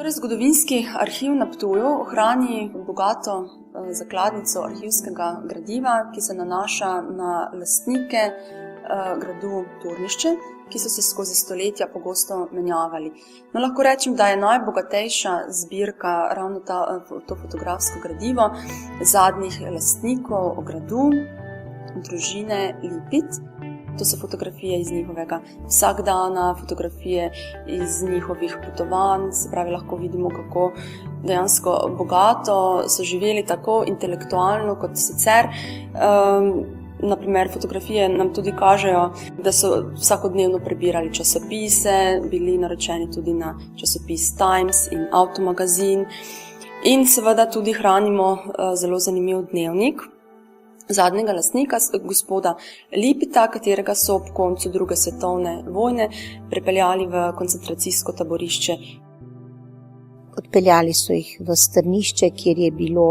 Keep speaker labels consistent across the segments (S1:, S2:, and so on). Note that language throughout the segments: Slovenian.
S1: Torej, zgodovinski arhiv na Ptuju ohrani bogato zakladnico arhivskega gradiva, ki se nanaša na lastnike gradu Turnišče, ki so se skozi stoletja pogosto menjavali. No, lahko rečem, da je najbogatejša zbirka ravno to fotografsko gradivo zadnjih lastnikov gradu, družine Lipit. To so fotografije iz njihovega vsakdana, fotografije iz njihovih potovanj, se pravi, lahko vidimo, kako dejansko bogato so živeli tako intelektualno kot sicer. Naprimer, fotografije nam tudi kažejo, da so vsakodnevno prebirali časopise, bili naročeni tudi na časopis Times in Avtomagazin in seveda tudi hranimo zelo zanimiv dnevnik zadnjega lastnika, gospoda Lipita, katerega so ob koncu druge svetovne vojne prepeljali v koncentracijsko taborišče.
S2: Odpeljali so jih v Strnišče, kjer je bilo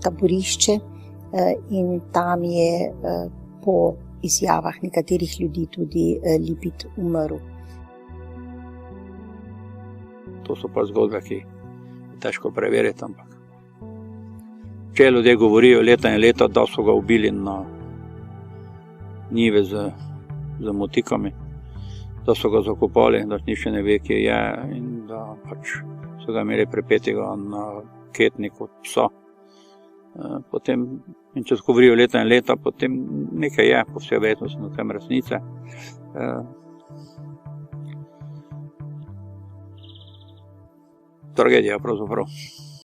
S2: taborišče in tam je po izjavah nekaterih ljudi tudi Lipit umrl.
S3: To so pa zgodbe, ki je težko preveriti, ampak če ljudje govorijo leta in leta, da so ga ubili na njive z motikami, da so ga zakopali, da nihče ne ve, kje je in da pač so ga imeli pripetega na ketnik od psa. Potem, in če se govorijo leta in leta, potem nekaj je, po vsej verjetnosti na tem resnice. Tragedija pravzaprav.